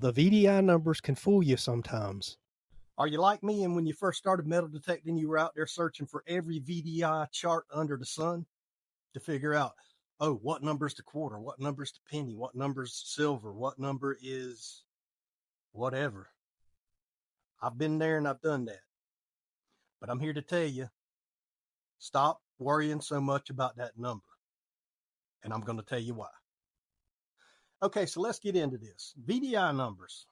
The VDI numbers can fool you sometimes. Are you like me and when you first started metal detecting, you were out there searching for every VDI chart under the sun to figure out, oh, what number's the quarter, what number's the penny, what number's silver, what number is whatever. I've been there and I've done that. But I'm here to tell you, stop worrying so much about that number. And I'm going to tell you why. Okay, so let's get into this. VDI numbers.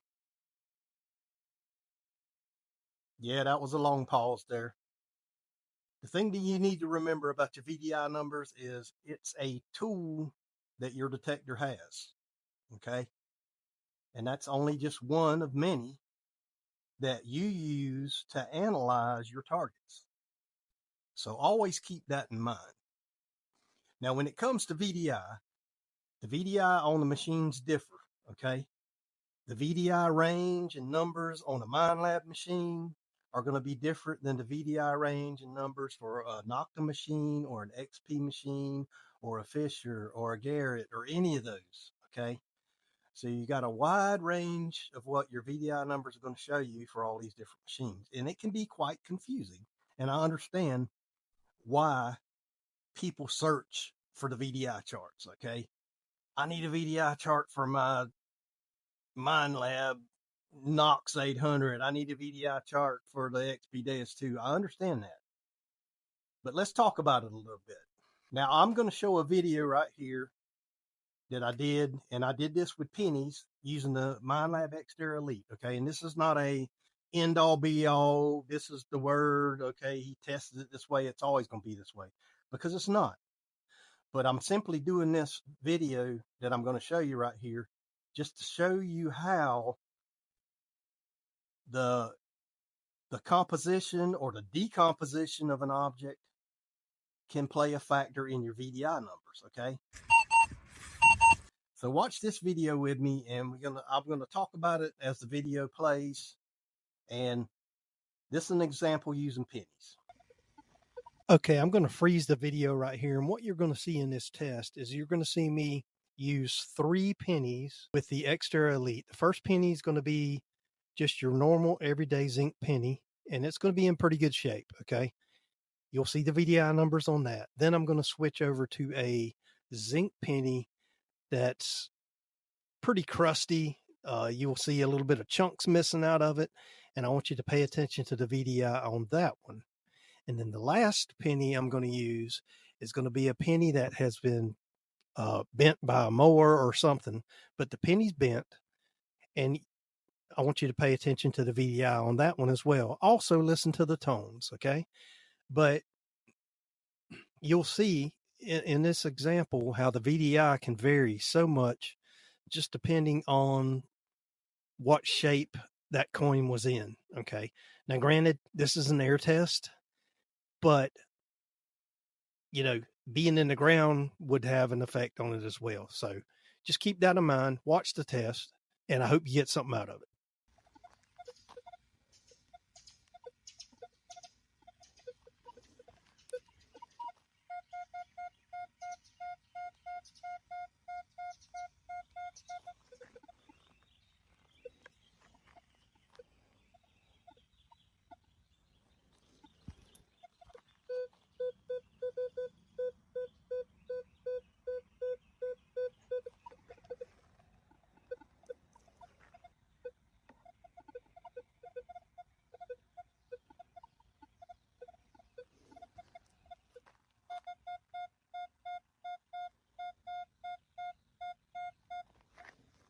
Yeah, that was a long pause there. The thing that you need to remember about your VDI numbers is it's a tool that your detector has, okay? And that's only just one of many that you use to analyze your targets. So always keep that in mind. Now, when it comes to VDI, the VDI on the machines differ, okay? The VDI range and numbers on a MindLab machine are going to be different than the VDI range and numbers for a Nocta machine or an XP machine or a Fisher or a Garrett or any of those, okay? So you got a wide range of what your VDI numbers are going to show you for all these different machines. And it can be quite confusing. And I understand why people search for the VDI charts, okay? I need a VDI chart for my MindLab Knox 800. I need a VDI chart for the XP-2. I understand that. But let's talk about it a little bit. Now, I'm going to show a video right here that I did, and I did this with pennies using the MindLab Detector Elite, okay? And this is not a end-all, be-all. This is the word, okay? He tested it this way. It's always going to be this way, because it's not. But I'm simply doing this video that I'm going to show you right here just to show you how the composition or the decomposition of an object can play a factor in your VDI numbers, okay? So watch this video with me, and I'm gonna talk about it as the video plays. And this is an example using pennies. Okay, I'm going to freeze the video right here. And what you're going to see in this test is you're going to see me use 3 pennies with the Xterra Elite. The first penny is going to be just your normal everyday zinc penny, and it's going to be in pretty good shape, okay? You'll see the VDI numbers on that. Then I'm going to switch over to a zinc penny that's pretty crusty. You will see a little bit of chunks missing out of it, and I want you to pay attention to the VDI on that one. And then the last penny I'm going to use is going to be a penny that has been bent by a mower or something, but the penny's bent, and I want you to pay attention to the VDI on that one as well. Also listen to the tones, okay? But you'll see in this example how the VDI can vary so much just depending on what shape that coin was in, okay? Now, granted, this is an air test, but, you know, being in the ground would have an effect on it as well. So just keep that in mind, watch the test, and I hope you get something out of it.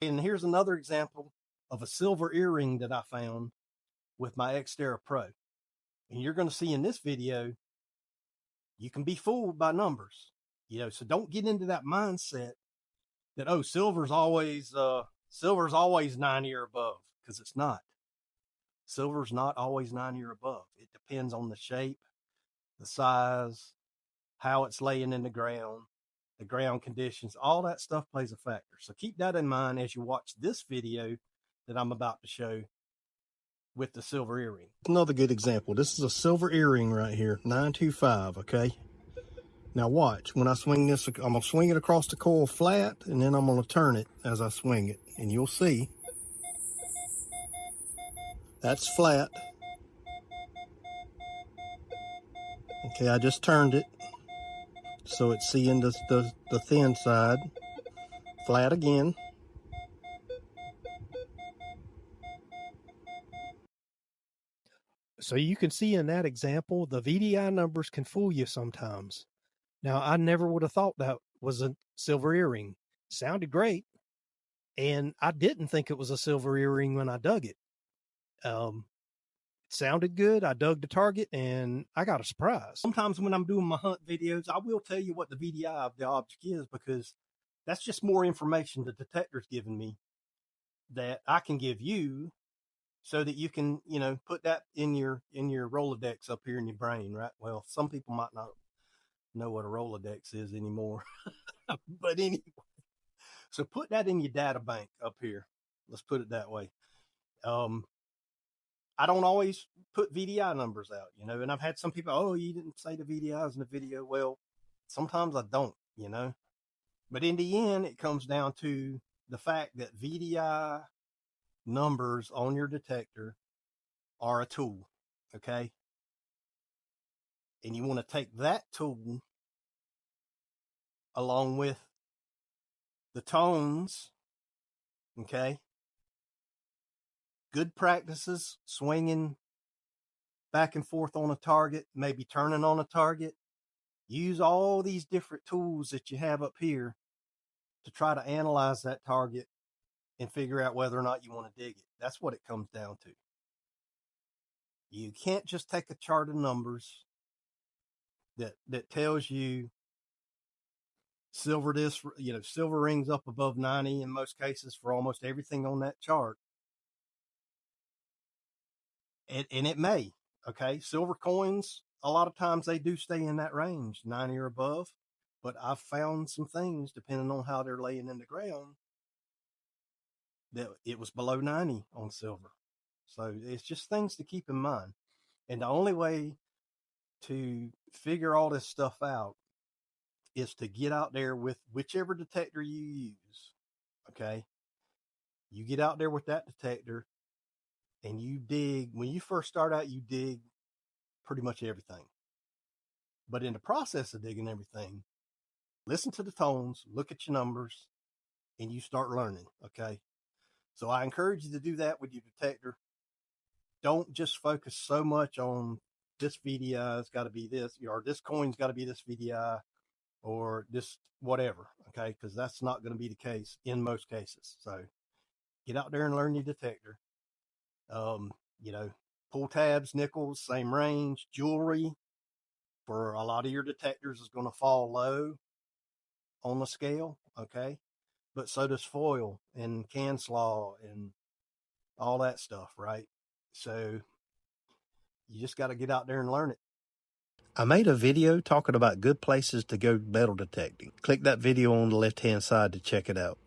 And here's another example of a silver earring that I found with my Xterra Pro. And you're going to see in this video, you can be fooled by numbers, you know, so don't get into that mindset that, oh, silver's always 90 or above, because it's not. Silver's not always 90 or above. It depends on the shape, the size, how it's laying in the ground conditions, all that stuff plays a factor. So keep that in mind as you watch this video that I'm about to show with the silver earring. Another good example. This is a silver earring right here, 925, okay? Now watch, when I swing this, I'm gonna swing it across the coil flat, and then I'm gonna turn it as I swing it, and you'll see That's flat. Okay, I just turned it so it's seeing the thin side. Flat again. So you can see in that example, the VDI numbers can fool you sometimes. Now, I never would have thought that was a silver earring. Sounded great, and I didn't think it was a silver earring when I dug it. It sounded good. I dug the target, and I got a surprise. Sometimes when I'm doing my hunt videos, I will tell you what the VDI of the object is, because that's just more information the detector's giving me that I can give you, so that you can, put that in your Rolodex up here in your brain, right? Well, some people might not know what a Rolodex is anymore, but anyway, so put that in your data bank up here. Let's put it that way. I don't always put VDI numbers out, and I've had some people, oh, you didn't say the VDIs in the video. Well, sometimes I don't, but in the end, it comes down to the fact that VDI numbers on your detector are a tool. Okay. And you want to take that tool along with the tones. Okay. Good practices, swinging back and forth on a target, maybe turning on a target. Use all these different tools that you have up here to try to analyze that target and figure out whether or not you want to dig it. That's what it comes down to. You can't just take a chart of numbers that tells you silver this, silver rings up above 90 in most cases for almost everything on that chart. And it may, okay, silver coins, a lot of times they do stay in that range, 90 or above. But I've found some things, depending on how they're laying in the ground, that it was below 90 on silver. So it's just things to keep in mind. And the only way to figure all this stuff out is to get out there with whichever detector you use. Okay. You get out there with that detector and you dig. When you first start out, you dig pretty much everything. But in the process of digging everything, listen to the tones, look at your numbers, and you start learning. Okay. So I encourage you to do that with your detector. Don't just focus so much on this VDI's got to be this, or this coin's got to be this VDI, or this whatever. Okay. Because that's not going to be the case in most cases. So get out there and learn your detector. Pull tabs, nickels, same range. Jewelry for a lot of your detectors is going to fall low on the scale. Okay. But so does foil and can slaw and all that stuff, right? So you just got to get out there and learn it. I made a video talking about good places to go metal detecting. Click that video on the left-hand side to check it out.